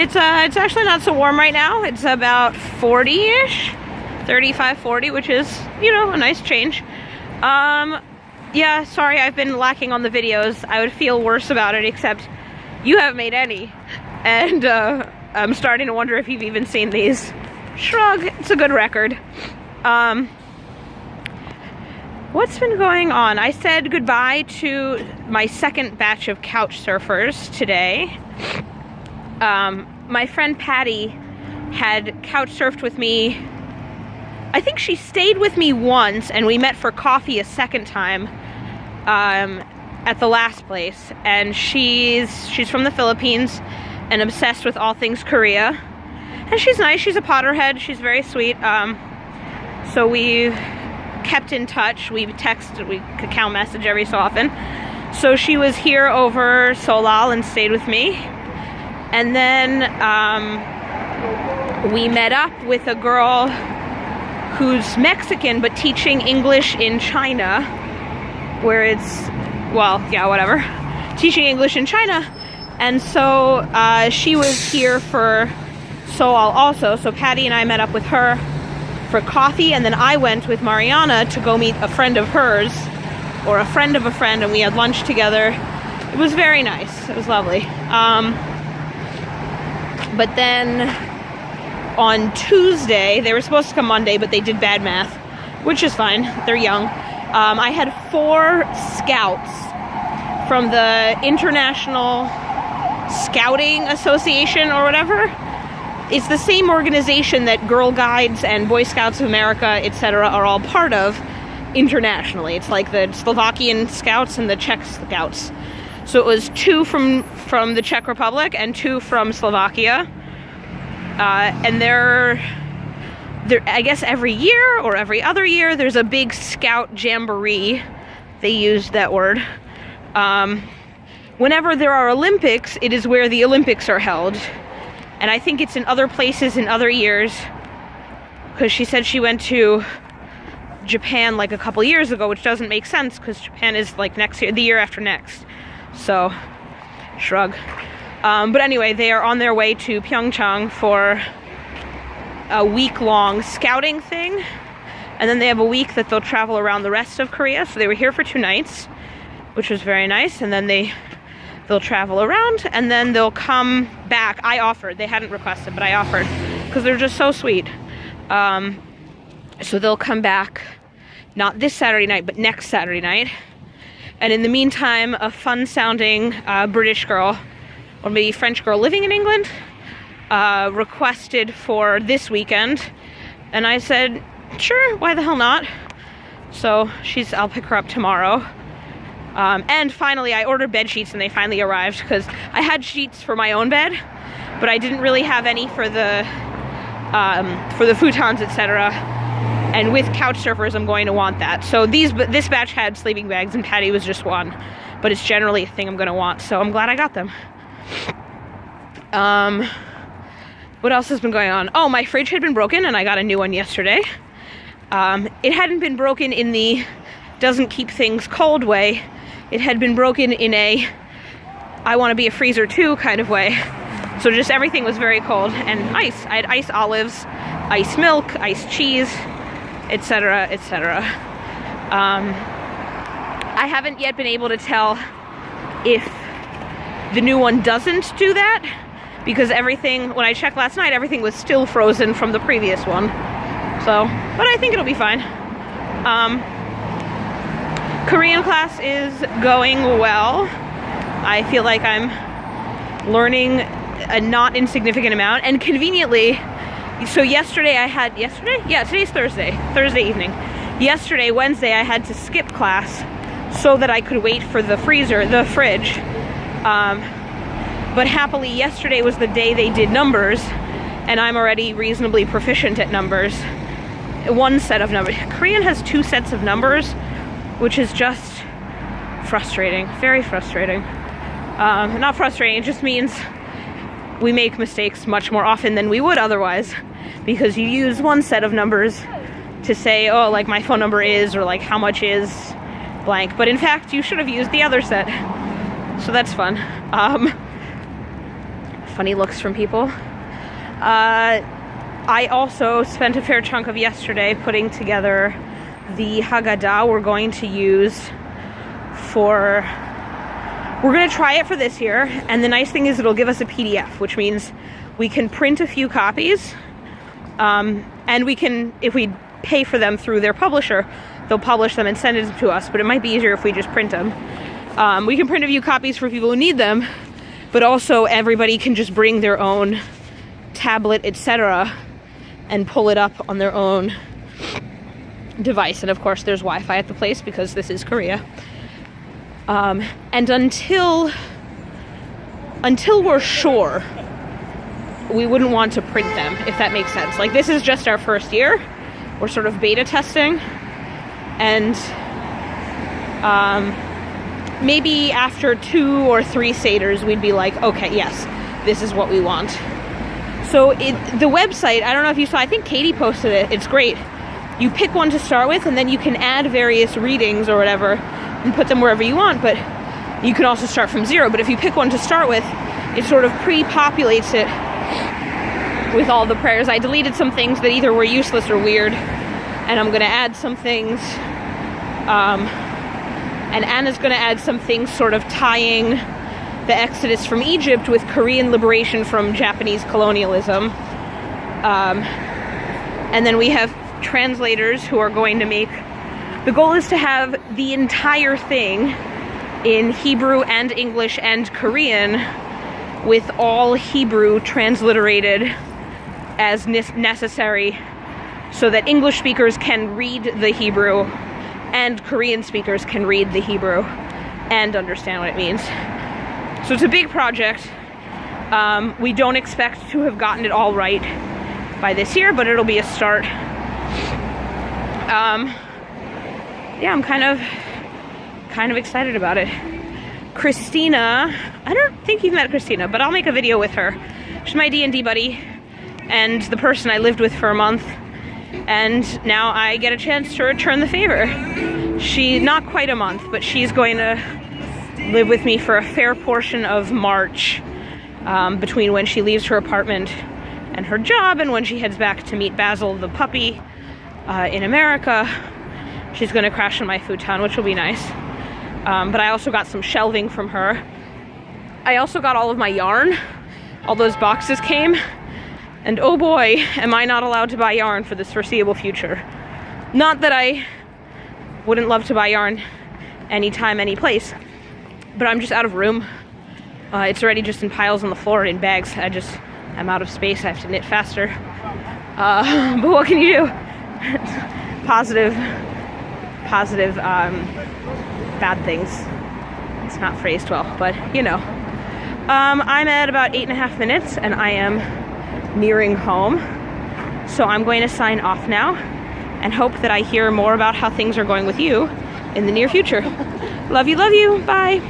It's actually not so warm right now. It's about 40-ish, 35, 40, which is, you know, a nice change. Yeah, sorry I've been lacking on the videos. I would feel worse about it, except you haven't made any. And I'm starting to wonder if you've even seen these. Shrug, it's a good record. What's been going on? I said goodbye to my second batch of couch surfers today. My friend Patty had couch surfed with me. I think she stayed with me once, and we met for coffee a second time at the last place. And she's from the Philippines and obsessed with all things Korea. And she's nice. She's a Potterhead. She's very sweet. So we've kept in touch. We text, we account message every so often. So she was here over Solal and stayed with me. And then we met up with a girl who's Mexican but teaching English in China, where it's, well, yeah, whatever. Teaching English in China. And so she was here for Solal also. So Patty and I met up with her for coffee, and then I went with Mariana to go meet a friend of hers, or a friend of a friend, and we had lunch together. It was very nice. It was lovely. But then on Tuesday, they were supposed to come Monday, but they did bad math, which is fine. They're young. I had 4 scouts from the International Scouting Association or whatever. It's the same organization that Girl Guides and Boy Scouts of America, etc. are all part of internationally. It's like the Slovakian Scouts and the Czech Scouts. So it was 2 from the Czech Republic and 2 from Slovakia. And they're, I guess every year or every other year, there's a big scout jamboree. They used that word. Whenever there are Olympics, it is where the Olympics are held. And I think it's in other places in other years, because she said she went to Japan like a couple years ago, which doesn't make sense because Japan is like next year, the year after next. So, shrug. But anyway, they are on their way to Pyeongchang for a week-long scouting thing. And then they have a week that they'll travel around the rest of Korea. So they were here for 2 nights, which was very nice. And then they'll travel around, and then they'll come back. I offered. They hadn't requested, but I offered because they're just so sweet. So they'll come back, not this Saturday night, but next Saturday night. And in the meantime, a fun-sounding British girl, or maybe French girl living in England, requested for this weekend. And I said, sure, why the hell not? So I'll pick her up tomorrow. And finally, I ordered bed sheets, and they finally arrived, because I had sheets for my own bed, but I didn't really have any for the futons, etc. And with couch surfers, I'm going to want that. So this batch had sleeping bags, and Patty was just one, but it's generally a thing I'm going to want. So I'm glad I got them. What else has been going on? Oh, my fridge had been broken, and I got a new one yesterday. It hadn't been broken in the doesn't keep things cold way. It had been broken in a I want to be a freezer too kind of way. So just everything was very cold, and ice. I had ice olives, ice milk, ice cheese, etc., etc. I haven't yet been able to tell if the new one doesn't do that, because everything, when I checked last night, everything was still frozen from the previous one. So, but I think it'll be fine. Korean class is going well. I feel like I'm learning a not insignificant amount, and conveniently, so yesterday I had, Yeah, today's Thursday evening. Yesterday, Wednesday, I had to skip class so that I could wait for the fridge. But happily, yesterday was the day they did numbers, and I'm already reasonably proficient at numbers. One set of numbers. Korean has 2 sets of numbers, which is just frustrating, very frustrating. Not frustrating, it just means we make mistakes much more often than we would otherwise, because you use one set of numbers to say, oh, like my phone number is, or like how much is blank, but in fact you should have used the other set. So that's fun. funny looks from people. I also spent a fair chunk of yesterday putting together the Haggadah we're going to use for... We're going to try it for this year, and the nice thing is it'll give us a PDF, which means we can print a few copies, and we can, if we pay for them through their publisher, they'll publish them and send it to us, but it might be easier if we just print them. We can print a few copies for people who need them, but also everybody can just bring their own tablet, etc., and pull it up on their own device. And of course there's Wi-Fi at the place because this is Korea. And until we're sure, we wouldn't want to print them, if that makes sense. Like, this is just our first year. We're sort of beta testing, and maybe after 2 or 3 Seders, we'd be like, okay, yes, this is what we want. So the website, I don't know if you saw, I think Katie posted it. It's great. You pick one to start with, and then you can add various readings or whatever and put them wherever you want, but you can also start from 0. But if you pick one to start with, it sort of pre-populates it with all the prayers. I deleted some things that either were useless or weird, and I'm going to add some things, and Anna's going to add some things sort of tying the Exodus from Egypt with Korean liberation from Japanese colonialism. And then we have translators who are going to make... The goal is to have the entire thing in Hebrew and English and Korean, with all Hebrew transliterated as necessary, so that English speakers can read the Hebrew and Korean speakers can read the Hebrew and understand what it means. So it's a big project. We don't expect to have gotten it all right by this year, but it'll be a start. Yeah, I'm kind of excited about it. Christina, I don't think you've met Christina, but I'll make a video with her. She's my D&D buddy and the person I lived with for a month, and now I get a chance to return the favor. Not quite a month, but she's going to live with me for a fair portion of March, between when she leaves her apartment and her job and when she heads back to meet Basil the puppy in America. She's going to crash in my futon, which will be nice. But I also got some shelving from her. I also got all of my yarn. All those boxes came, and oh boy, am I not allowed to buy yarn for this foreseeable future. Not that I wouldn't love to buy yarn anytime, any place, but I'm just out of room. It's already just in piles on the floor in bags. I'm out of space. I have to knit faster. But what can you do? Positive, bad things. It's not phrased well, but you know. I'm at about 8.5 minutes, and I am nearing home. So I'm going to sign off now and hope that I hear more about how things are going with you in the near future. Love you, bye.